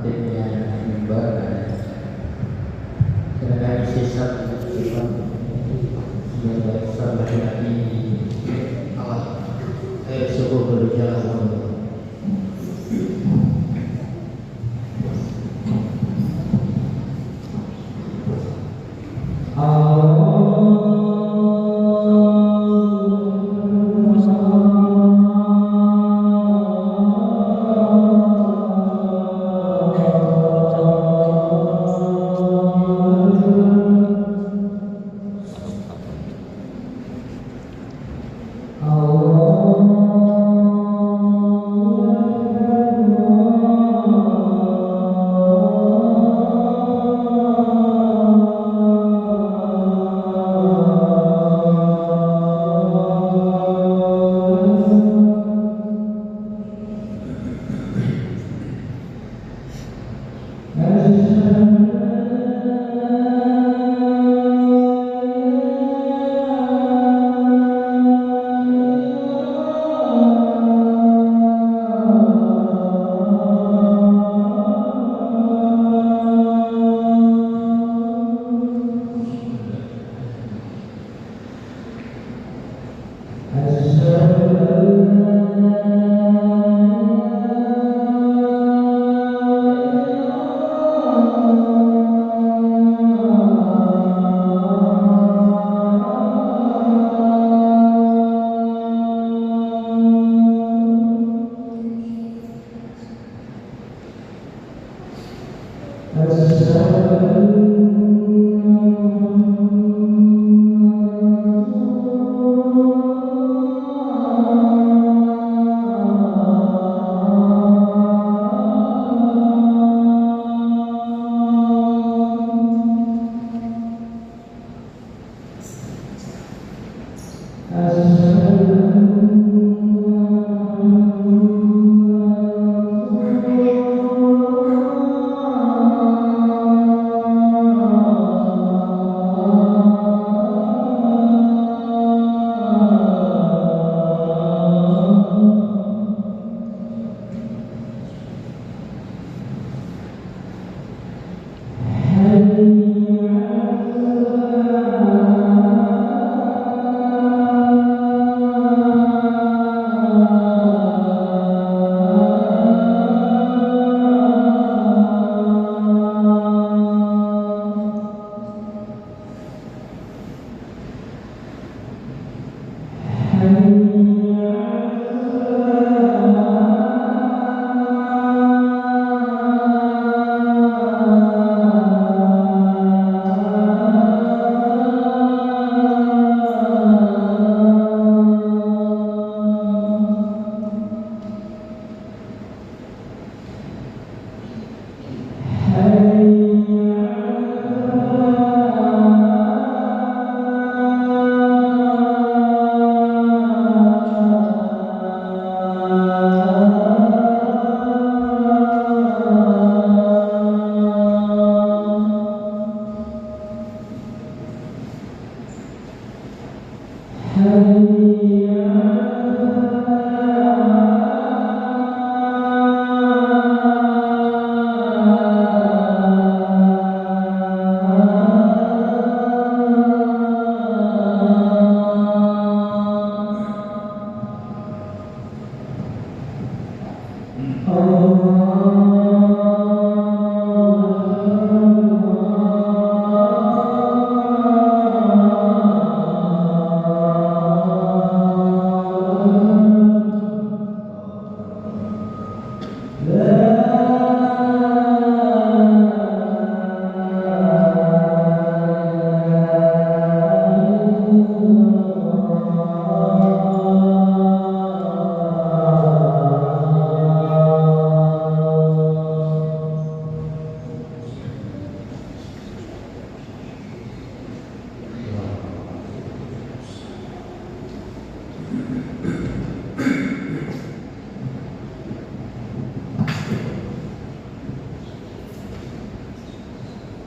tertibnya mimbar sedangkan sisa sifat yang besar laki-laki awal suku berjalan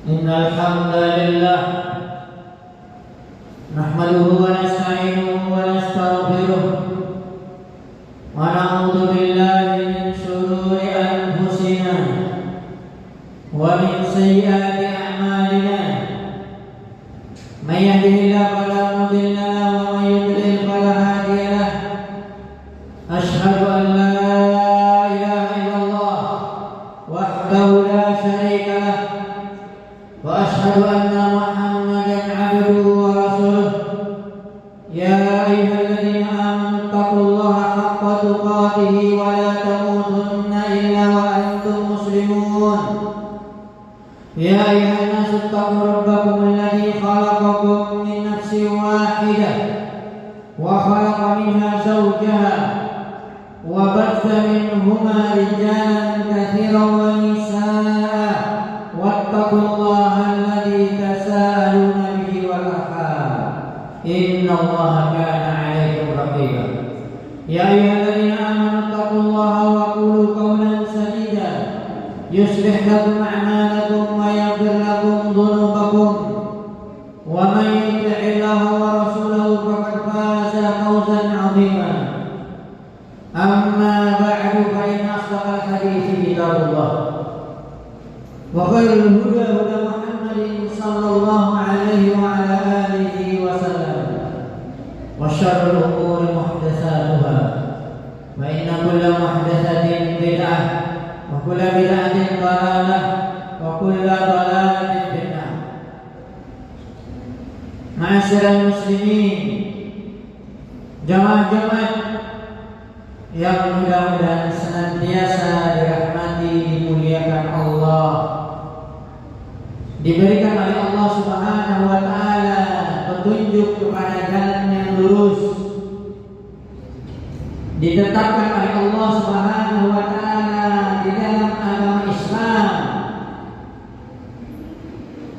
Innal hamdalillah nahmaduhu wa nasta'inuhu wa nastaghfiruh wa na'udzu billahi min shururi anfusina ومن سيئات أعمالنا من يهده الله فلا مضل له ومن يضلل فلا هادي له أشهد أن لا إله إلا الله وحده لا شريك له وأشهد أن محمدا عبده ورسوله يا أيها الذين آمنوا اتقوا الله حق تقاته ولا تموتن إلا وأنتم مسلمون يا أيها الناس اتقوا ربكم الذي خلقكم من نفس واحدة وخلق منها زوجها وبث منهما رجالا كثيرا ونساء واتقوا الله الذي تساءلون به والأرحام إن الله كان عليكم رقيبا يا أيها الذين آمنوا اتقوا الله وقولوا قولا سديدا يصلح لكم أعمالكم ويغفر لكم ذنوبكم ومن يطع الله ورسوله فقد فاز فوزا عظيما أما بعد فإن أصدق الحديث كتاب الله وخير الهدى هدى محمد صلى الله عليه وعلى آله وسلم وشر الأمور محدثاتها فإن كل محدثة بدعة وكل بدعة ضلالة وكل ضلالة في النار. Ma'asyiral muslimin, jamaah-jamaah yang mudah-mudahan senantiasa dirahmati, dimuliakan Allah, diberikan oleh Allah Subhanahu wa taala petunjuk kepada jalan yang lurus, ditetapkan oleh Allah Subhanahu wa taala di dalam agama Islam,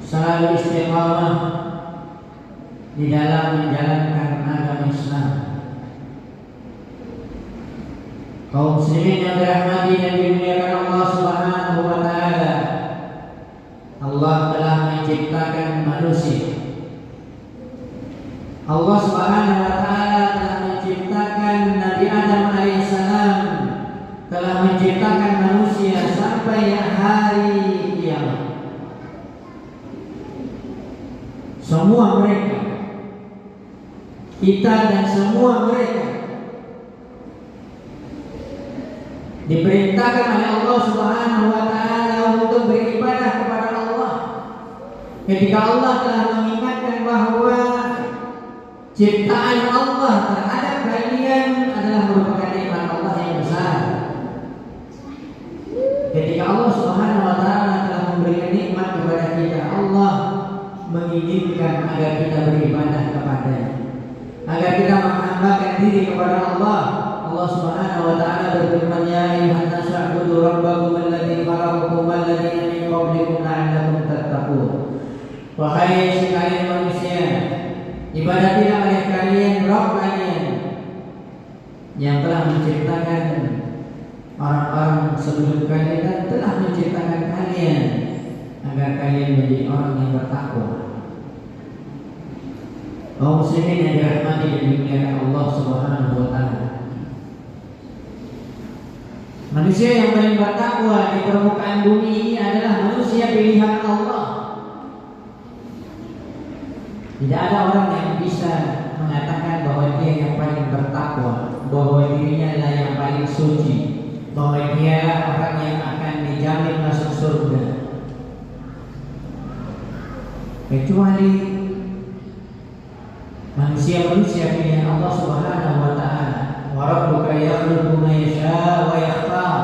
selalu istiqamah di dalam menjalankan agama Islam. Kaum muslimin yang dirahmati dan dimuliakan Allah Subhanahu wa taala, Allah telah menciptakan manusia. Allah Subhanahu wa taala telah menciptakan Nabi Adam alaihissalam, telah menciptakan manusia sampai hari kiamat. Semua mereka, kita dan semua mereka diperintahkan oleh Allah Subhanahu wa taala untuk beribadah kepada Allah. Ketika Allah telah mengingatkan bahwa ciptaan Allah terhadap kalian adalah merupakan nikmat Allah yang besar. Ketika Allah Subhanahu wa taala telah memberikan nikmat kepada kita, Allah menginginkan agar kita beribadah kepada-Nya, agar kita menghambakan diri kepada Allah. Allah Subhanahu wa taala berfirman, ya ayyuhan nasu u'budu rabbakum alladzi khalaqakum wal ladzina min qablikum la'allakum tattaqun. Wahai sekalian manusia, ibadatilah oleh kalian Rabb kalian yang telah menciptakan orang-orang sebelum kalian dan telah menciptakan kalian agar kalian menjadi orang yang bertakwa. Kaum muslimin yang dirahmati dan dimuliakan Allah Subhanahu wa taala, manusia yang paling bertakwa di permukaan bumi ini adalah manusia pilihan Allah. Tidak ada orang yang bisa mengatakan bahwa dia yang paling bertakwa, bahwa dirinya adalah yang paling suci, bahwa dia orang yang akan dijamin masuk surga, kecuali manusia-manusia pilihan Allah Subhanahu wa taala. Wa rabbuka yakhluqu ma yasha' wa yakhtar.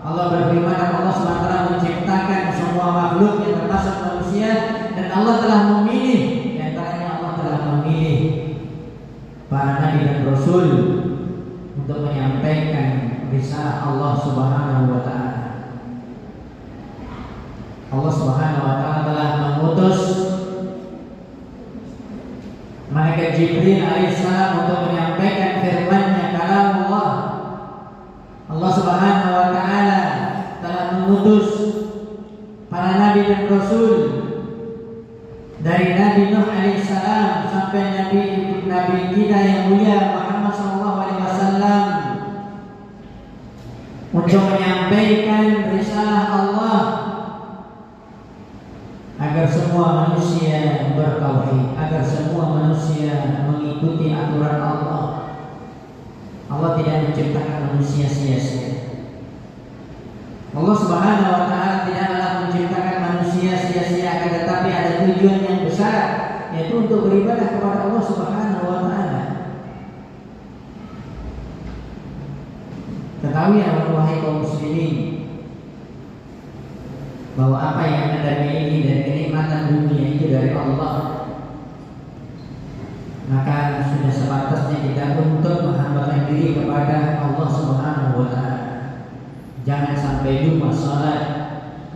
Allah berfirman, Allah SWT menciptakan semua makhluk yang termasuk manusia, dan Allah telah memilih, di antaranya Allah telah memilih para nabi dan rasul untuk menyampaikan risalah Allah Subhanahu wa taala. Allah Subhanahu wa taala telah mengutus malaikat Jibril alaihissalam untuk menyampaikan firman-Nya, kalam Allah. Allah Subhanahu wa taala telah mengutus para nabi dan rasul, dari Nabi Nuh alaihissalam sampai Nabi kita yang mulia Muhammad sallallahu alaihi wasallam, untuk menyampaikan risalah Allah manusia bertauhid, agar semua manusia mengikuti aturan Allah. Allah tidak menciptakan manusia sia-sia. Allah Subhanahu wa taala tidaklah menciptakan manusia sia-sia, akan tetapi ada tujuan yang besar, yaitu untuk beribadah kepada Allah Subhanahu wa taala. Ketahuilah wahai kaum muslimin, bahwa apa yang Anda miliki dari kenikmatan dunia itu dari Allah. Maka sudah sepantasnya kita untuk menghambakan diri kepada Allah Subhanahu wa taala. Jangan sampai lupa salat,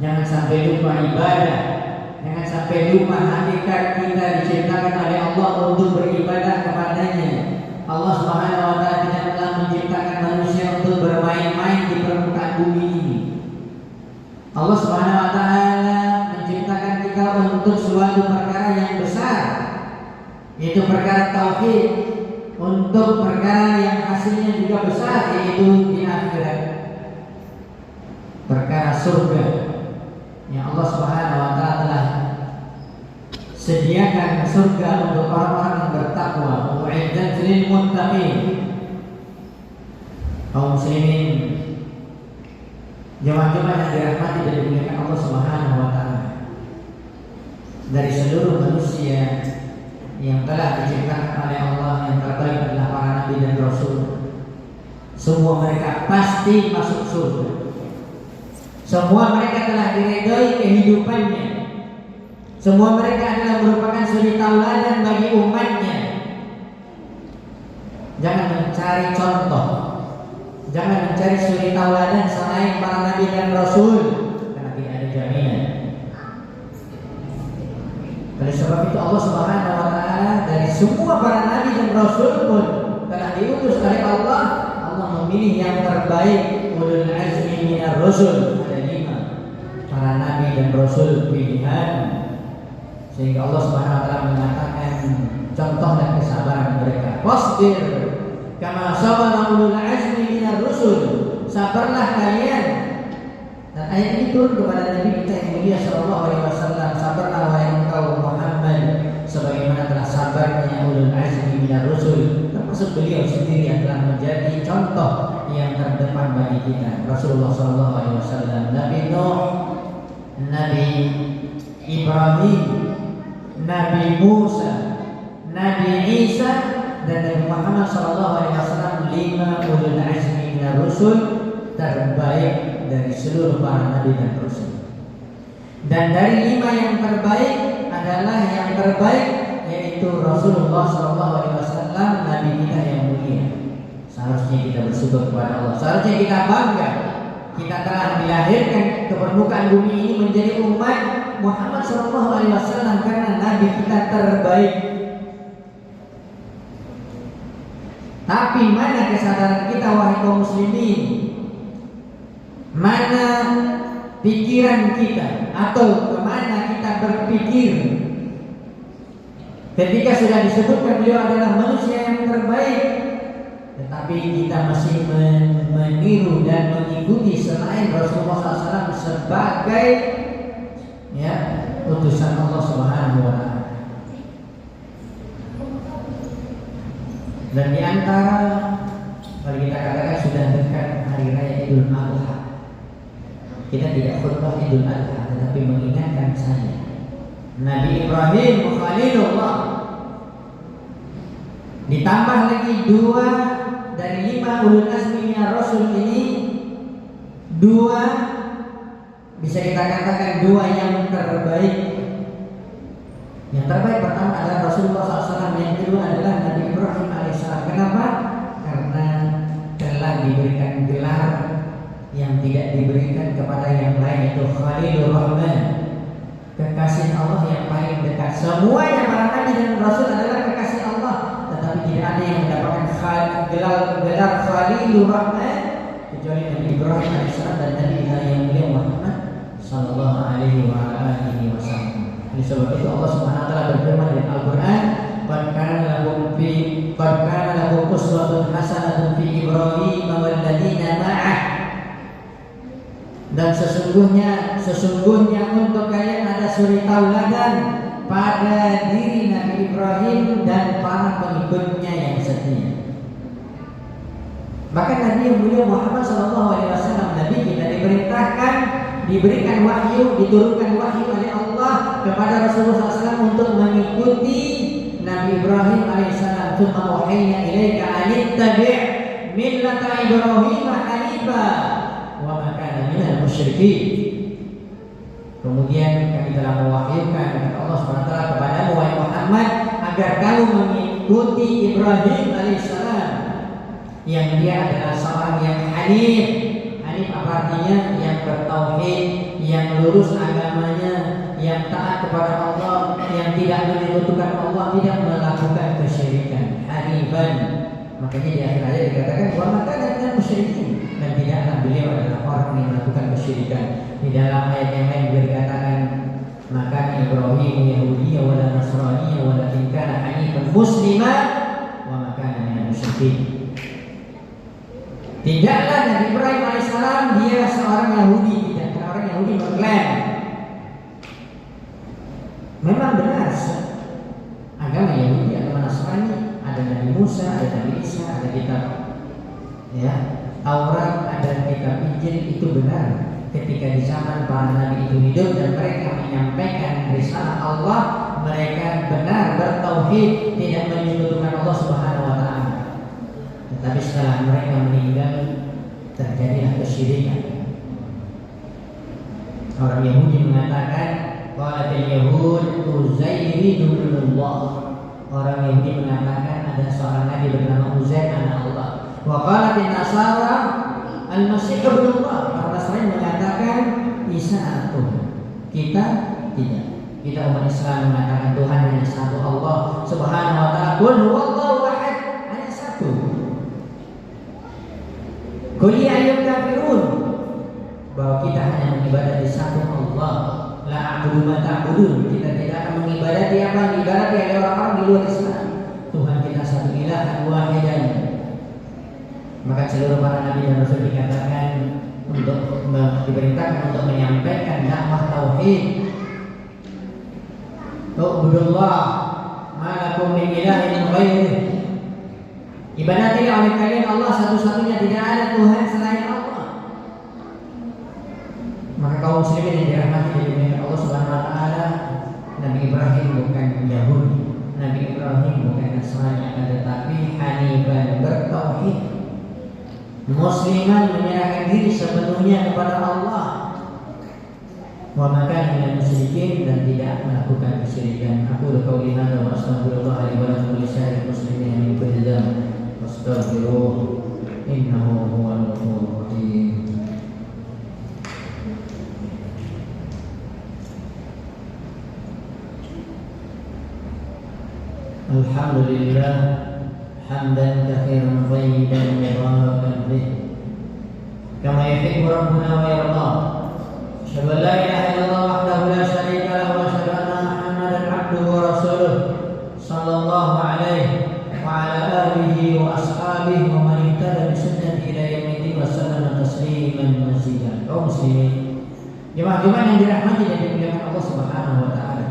jangan sampai lupa ibadah, jangan sampai lupa hakikat kita diciptakan oleh Allah untuk beribadah kepadanya. Allah Subhanahu wa taala tidak telah menciptakan manusia untuk bermain-main di permukaan bumi ini. Allah Subhanahu wa taala menciptakan kita untuk suatu perkara yang besar, yaitu perkara tauhid, untuk perkara yang hasilnya juga besar, yaitu di akhirat, perkara surga yang Allah Subhanahu wa taala telah sediakan surga untuk orang-orang yang bertakwa. U'iddat lil muttaqin. Kaum muslimin, jemaah-jemaah yang dirahmati dan dimuliakan Allah Subhanahu wa taala, dari seluruh manusia yang telah diciptakan oleh Allah, yang terbaik adalah para nabi dan rasul. Semua mereka pasti masuk surga. Semua mereka telah diridhoi kehidupannya. Semua mereka adalah merupakan suri tauladan bagi umatnya. Jangan mencari contoh, jangan mencari suri tauladan selain para nabi dan rasul, karena tidak ada jaminan. Oleh sebab itu Allah Subhanahu wa taala dari semua para nabi dan rasul pun telah diutus oleh Allah. Allah memilih yang terbaik, ulul azmi minar rusul. Ada 5 para nabi dan rasul pilihan, sehingga Allah Subhanahu wa taala mengatakan contoh dan kesabaran mereka. Wasbir kama sabara ulul azmi minar rusul. Sabarlah kalian. Dan ayat ini turun kepada Nabi kita yang mulia sallallahu alaihi wasallam. Sabarlah wahai engkau Muhammad, sebagaimana telah sabarnya ulul azmi minar rusul. Termasuk beliau sendiri yang telah menjadi contoh yang terdepan bagi kita. Rasulullah sallallahu alaihi wasallam, Nabi Nuh, Nabi Ibrahim, Nabi Musa, Nabi Isa, dan Nabi Muhammad sallallahu alaihi wasallam, 5 ulul azmi minar rusul terbaik dari seluruh para nabi dan rasul. Dan dari 5 yang terbaik adalah yang terbaik, yaitu Rasulullah sallallahu alaihi wasallam, nabi kita yang mulia. Seharusnya kita bersyukur kepada Allah. Seharusnya kita bangga kita telah dilahirkan ke permukaan bumi ini menjadi umat Muhammad sallallahu alaihi wasallam, karena nabi kita terbaik. Tapi mana kesadaran kita wahai kaum muslimin? Mana pikiran kita, atau kemana kita berpikir ketika sudah disebutkan beliau adalah manusia yang terbaik, tetapi kita masih meniru dan mengikuti selain Rasulullah SAW sebagai utusan Allah Subhanahu wa taala. Dan di antara, kalau kita katakan sudah dekat hari raya Idul Adha, kita tidak khutbah Idul Adha, tetapi mengingatkan saja Nabi Ibrahim Khalilullah, ditambah lagi 2 dari 5 ulul azmi minar rasul ini, 2 bisa kita katakan 2 yang terbaik. Yang terbaik pertama adalah Rasulullah SAW, yang kedua adalah Nabi Ibrahim alaihissalam. Kenapa? Karena telah diberikan gelar yang tidak diberikan kepada yang lain, itu Khalilur Rahman, kekasih Allah yang paling dekat. Semuanya para nabi dan rasul adalah kekasih Allah, tetapi tidak ada yang mendapatkan gelar Khalilur Rahman kecuali Nabi Ibrahim alaihissalam dan Nabi yang mulia Muhammad sallallahu alaihi wasallam. Oleh sebab itu Allah Subhanahu wa taala berfirman di Al-Qur'an, "Qad kana lakum uswatun hasanatun fi Ibrahim wal ladzina ma'ah." Dan sesungguhnya untuk kalian ada suri tauladan pada diri Nabi Ibrahim dan para pengikutnya yang setia. Bahkan Nabi yang mulia Muhammad SAW, Nabi kita diperintahkan, diberikan wahyu, diturunkan wahyu oleh Allah kepada Rasulullah SAW untuk mengikuti Nabi Ibrahim alaihissalam. Tsumma wahayna ilaika an ittabi' millata Ibrahim hanifa wa ma kana minal musyrikin. Kemudian kami telah mewahyukan kepada Allah SWT kepadamu wahai Muhammad agar kamu mengikuti Ibrahim alaihissalam yang dia adalah seorang yang hanif. Hanif apa artinya? Yang bertauhid, yang lurus agamanya, yang taat kepada Allah, yang tidak menyekutukan Allah, tidak melakukan kesyirikan. Hanifan. Makanya di akhir ayat dikatakan wa ma kana minal musyrikin, dan tidaklah beliau adalah orang yang melakukan kesyirikan. Di dalam ayat yang lain dikatakan maka Ibrahim Yahudi wa la Nasrani walakin kana hanifan musliman wa ma kana minal musyrikin. Tidaklah Nabi Ibrahim alaihissalam dia seorang Yahudi, tidak. Karena orang Yahudi mengklaim memang benar agama Yahudi, agama Nasrani, ada Nabi Musa, ada Nabi Isa, ada kitab ya Taurat, ada kitab Injil, itu benar. Ketika di zaman para nabi itu hidup dan mereka menyampaikan risalah Allah, mereka benar bertauhid, tidak menyekutukan Allah Subhanahu wa taala. Tetapi setelah mereka meninggal terjadilah kesyirikan. Orang Yahudi mengatakan qalatil yahud Uzair ibnullah. Orang Yahudi mengatakan ada seorang nabi bernama Uzair anak Allah. Wa qalatin nasara al-masih ibnullah. Orang Nasrani mengatakan Isa anak Tuhan. Kita tidak. Kita umat Islam mengatakan Tuhan hanya satu, Allah Subhanahu wa taala. Qul huwallahu ahad, hanya satu. Qul ya ayyuhal kafirun, bahwa kita hanya mengibadati satu Allah. La a'budu ma ta'budun, kita tidak akan mengibadati apa yang diibadati oleh orang-orang di luar Islam. Tuhan kita satu, ilahan wahidan. Maka seluruh para nabi dan rasul dikatakan untuk diperintahkan untuk menyampaikan dakwah tauhid. U'budullah ma lakum min ilahin ghairuh. Ibadatilah oleh kalian Allah satu-satunya, tidak ada Tuhan selain Allah. Maka kaum muslimin yang dirahmati oleh Allah Subhanahu wa taala, Nabi Ibrahim bukan Yahudi, Nabi Ibrahim bukan Nasrani, akan tetapi hanifan, bertauhid, musliman, menyerahkan diri sepenuhnya kepada Allah. Wa ma kana minal musyrikin, dan tidak melakukan kesyirikan. Aku qauli hadza wa astaghfirullah li wa lakum lisa'iril muslimin min kulli dhanb. Astaghfiruh, innahu huwal ghafurur rahim. Alhamdulillah hamdan katsiran thayyiban mubarakan fihi kama yuhibbu rabbuna wa yarda. Asyhadu an la ilaha illallah wahdahu la syarika lahu wa asyhadu anna Muhammadan abduhu wa rasuluh sallallahu alaihi wa ala alihi wa ashabihi wa man ihtada bi sunnati ila yaumil wa sallama tasliman mazidan. Kaum muslimin, jemaah-jemaah yang dirahmati dan dimuliakan Allah Subhanahu wa taala.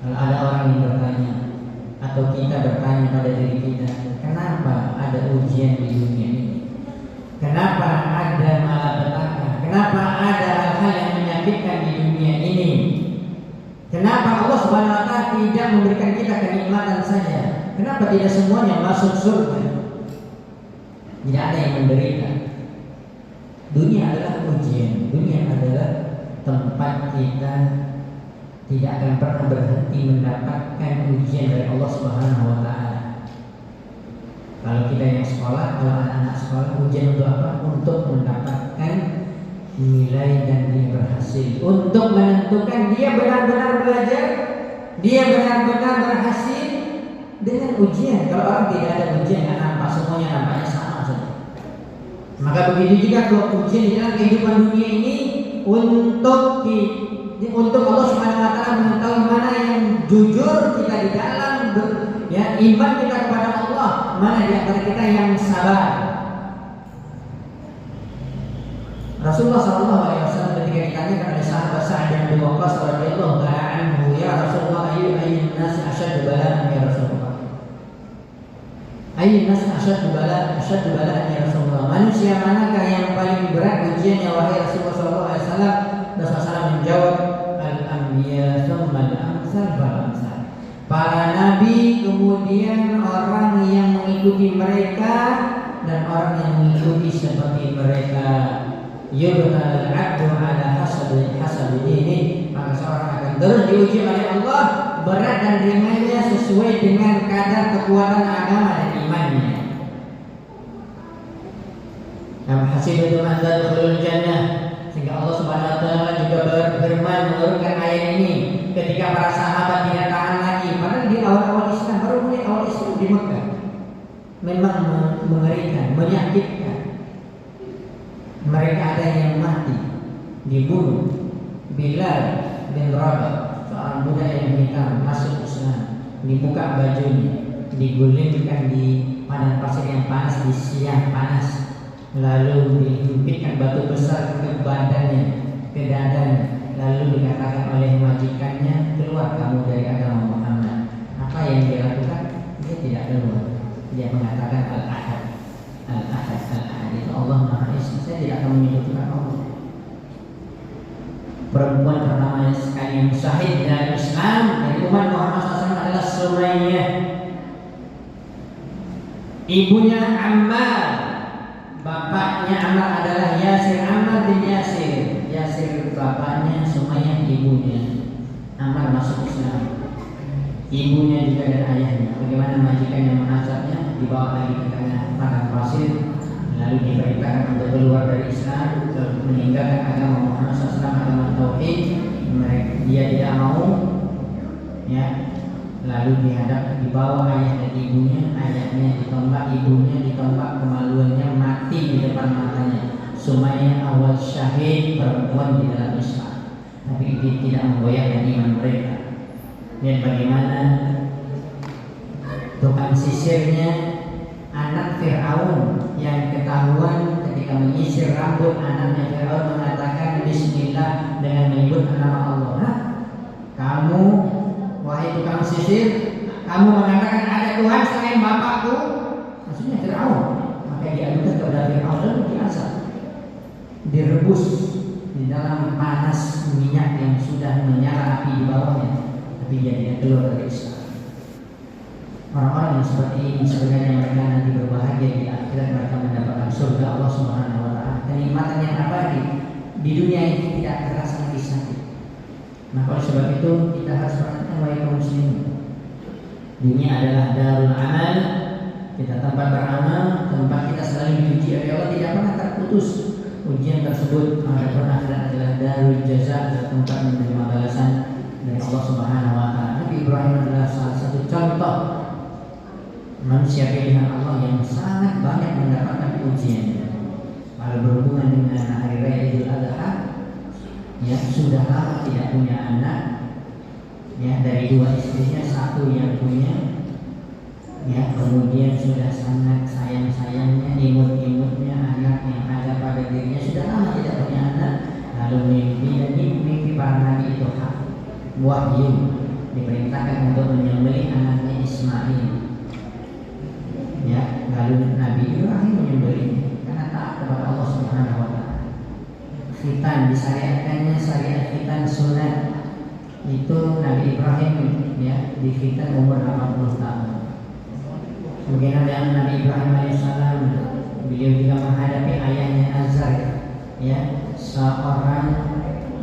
Kalau ada orang yang bertanya atau kita bertanya pada diri kita, kenapa ada ujian di dunia ini? Kenapa ada malapetaka? Kenapa ada hal-hal yang menyakitkan di dunia ini? Kenapa Allah Subhanahu wa taala tidak memberikan kita kenikmatan saja? Kenapa tidak semuanya masuk surga? Tidak ada yang menderita. Dunia adalah ujian. Dunia adalah tempat kita tidak akan pernah berhenti mendapatkan ujian dari Allah Subhanahu wa taala. Kalau kita yang sekolah, kalau anak-anak sekolah, ujian untuk apa? Untuk mendapatkan nilai dan dia berhasil. Untuk menentukan dia benar-benar belajar, dia benar-benar berhasil dengan ujian. Kalau orang tidak ada ujian, nggak nampak, semuanya nampaknya sama saja. Maka begitu juga kalau ujian di dalam kehidupan dunia ini untuk Allah Subhanahu wa taala mengetahui mana yang jujur kita di dalam ya iman kita kepada Allah, mana di antara kita yang sabar. Rasulullah SAW ketika ditanyakan oleh sahabat Sa'ad bin Abi Waqqas radhiyallahu ta'ala anhu, ya Rasulullah, ayu nasi asyaddu bala'an ya Rasulullah. Ayyun nasi asyaddu bala'an ya Rasulullah. Manusia manakah yang paling berat ujiannya wahai Rasulullah sallallahu alaihi wasallam? Rasulullah menjawab, al-anbiya tsumma al-amsal fal-amsal. Para nabi, kemudian orang yang mengikuti mereka, dan orang yang mengikuti seperti mereka. Yubtal al-'abdu ala hasabi dini, maka seorang akan terus diuji oleh Allah berat dan ringannya sesuai dengan kadar kekuatan agama dan imannya. Am hasibtum an tadkhulul jannah, sehingga Allah Subhanahu wa taala juga berfirman menurunkan ayat ini ketika para sahabat tidak tahan lagi, padahal di awal-awal Islam, baru mulai awal Islam di Mekah. Memang mengerikan, menyakitkan. Mereka ada yang mati, dibunuh. Bilal bin Rabah, seorang budak yang hitam, masuk Islam, dibuka bajunya, digulingkan di padang pasir yang panas di siang panas, lalu dihempitkan batu besar ke badannya, ke dadanya, lalu dikatakan oleh majikannya, keluar kamu dari agama Muhammad. Apa yang dia lakukan? Dia tidak keluar. Dia mengatakan al-ahad, al-ahad, al-ahad itu Allah Maha Esa. Saya tidak akan menyebutkan Allah. Perempuan pertama sekali yang syahid dalam Islam dari umat Muhammad SAW adalah Sumayyah. Ibunya Ammar, bapaknya Ammar adalah Yasir, Ammar bin Yasir. Yasir bapaknya, Sumayyah ibunya. Ammar masuk Islam. Ibunya juga dan ayahnya. Bagaimana majikan yang mengazabnya, dibawa lagi ke tengah padang pasir, lalu diperintahkan untuk keluar dari Islam, meninggalkan agama Muhammad SAW, agama tauhid. Dia tidak mau, ya. Lalu dibawa ayah dan ibunya, ayahnya ditembak, ibunya ditembak, kemaluannya mati di depan matanya. Sumayyah awal syahid perempuan di dalam Islam, tapi itu tidak menggoyahkan iman mereka. Dan bagaimana tukang sisirnya anak Fir'aun yang ketahuan ketika menyisir rambut anaknya Fir'aun mengatakan Bismillah dengan menyebut nama Allah. Nah, kamu wahai tukang sisir, kamu mengatakan ada Tuhan selain bapakku, maksudnya Fir'aun. Maka diadukan kepada Fir'aun dan diazab, direbus di dalam panas minyak yang sudah menyala api di bawahnya, tapi dia tidak keluar dari Islam. Orang-orang yang seperti ini sebenarnya mereka nanti berbahagia di akhirat, mereka mendapatkan surga Allah Subhanahu wa taala. Kenikmatan yang abadi di dunia ini tidak terasa lagi sakit. Maka oleh sebab itu kita harus perhatikan wahai kaum muslimin. Dunia adalah darul amal, kita tempat beramal, tempat kita selalu diuji oleh Allah, tidak pernah terputus ujian tersebut. Adapun akhirat adalah darul jaza, adalah tempat menerima balasan dari Allah Subhanahu wa taala. Nabi Ibrahim adalah salah satu contoh manusia pilihan Allah yang sangat banyak mendapatkan ujian. Kalau berhubungan dengan hari raya Idul Adha, ya sudah lama tidak punya anak, ya dari dua istrinya satu yang punya, ya kemudian sudah sangat sayangnya imut-imutnya anak yang ada pada dirinya, sudah lama tidak punya anak. Lalu mimpi para nabi itu hak, wahyu, diperintahkan untuk menyembelih anaknya Ismail. Ya, lalu Nabi Ibrahim menyembelihnya karena taat kepada Allah Subhanahu wa taala. Khitan disyariatkannya, syariat khitan sunat. Itu Nabi Ibrahim ya dikhitan umur 80 tahun. Kemudian ada Nabi Ibrahim alaihissalam, beliau juga menghadapi ayahnya Azar, ya, seorang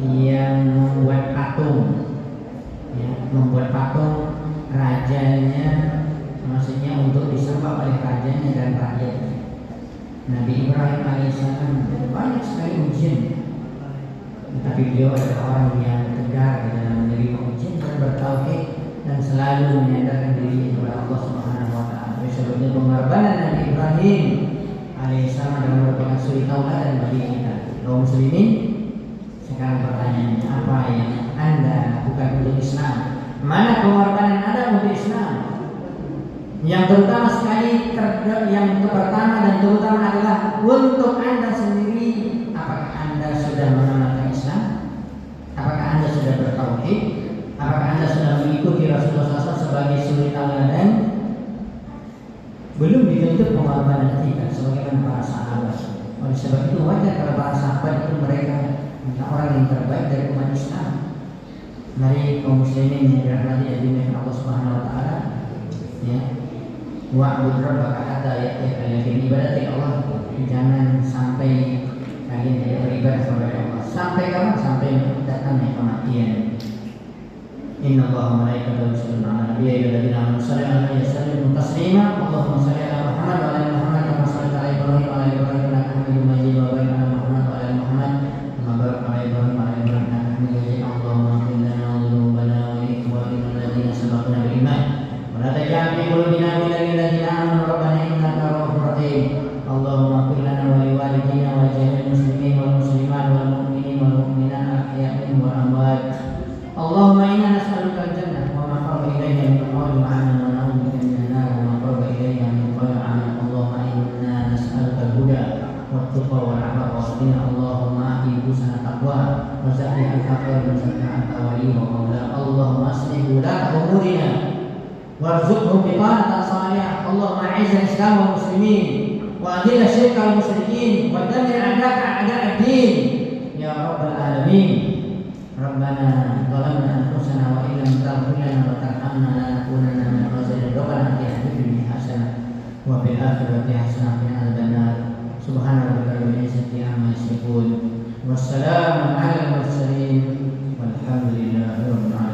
yang membuat patung, ya, membuat patung rajanya, maksudnya untuk disembah oleh rajanya dan rakyatnya. Nabi Ibrahim alaihissalam banyak sekali ujian, tetapi beliau adalah orang yang tegar dalam menerima ujian dan bertauhid dan selalu menyandarkan diri kepada Allah Subhanahu wa taala. Sebabnya pengorbanan Nabi Ibrahim alaihissalam adalah merupakan suri tauladan bagi kita kaum muslimin. Sekarang pertanyaannya, apa yang Anda lakukan untuk Islam? Mana pengorbanan Anda untuk Islam? Yang terutama sekali, yang pertama dan terutama adalah untuk Anda sendiri. Apakah Anda sudah mengamalkan Islam? Apakah Anda sudah bertauhid? Apakah Anda sudah mengikuti Rasulullah SAW sebagai suri teladan, belum dibentuk pengorbanan kita sebagaimana para sahabat. Oleh sebab itu wajar kalau para sahabat itu mereka orang yang terbaik dari umat Islam. Mari kaum muslimin yang dirahmati dan dimuliakan Allah Subhanahu wa taala, ya. Wa'bud rabbaka hatta ya'tiyakal yaqin. Ibadati Allah, jangan sampai kalian tidak beribadah kepada Allah. Sampai kapan? Sampai datangnya kematian. Inna Allaha wa malaikatahu yusholluna 'alan nabi ya ayyuhalladzina amanu shallu 'alaihi wa sallimu taslima. Allahumma shalli 'ala Muhammad wa 'ala Muhammad kama shallaita 'ala Ibrahim wa 'ala Ibrahim innaka Hamidum Majid wa barik 'ala Muhammad wa 'ala Muhammad kama barakta 'ala Ibrahim wa 'ala Ibrahim innaka Hamidum Majid. Allahumma ighfir lana wa dhunubana wa li ikhwanina alladziina sabaquna bil iman wa la taj'al fi qulubina ghillan lil ladzina amanu rabbana innaka ra'ufur rahim. Allahumma ighfir lana wa li walidina wa li jami'il muslimin wal muslimat wal mu'minin wal mu'minat al-ahya'i wal amwat. Allahumma inna nas'aluka al-jannah wa ma qarraba ilayha min qawlin wa 'amalin wa na'udzu bika minan nar wa ma qarraba ilayha min qawlin wa 'amalin. Allahumma inna nas'aluka al-huda wat-tuqa wal 'afafa was-ghina. Allahumma ati nufusana taqwaha wa zakkiha al-khayra wa zakkiha anta waliyuha wa mawlaha. Allahumma aslih wulata umurina warzuqhum biqanatan salihah. Allahumma a'izz al-islam wal muslimin wa adil asy-syirka wal musyrikin wa dammir a'da'aka a'da' ad-din ya rabbal alamin. Rabbana zalamna anfusana wa illam taghfir lana wa tarhamna lanakunanna minal khasirin. Rabbana atina fid dunya hasanah wa fil akhirati hasanah wa qina adzabannar. Subhana rabbika rabbil izzati amma yasifun. Wassalamu 'alal mursalin walhamdulillahi rabbil alamin.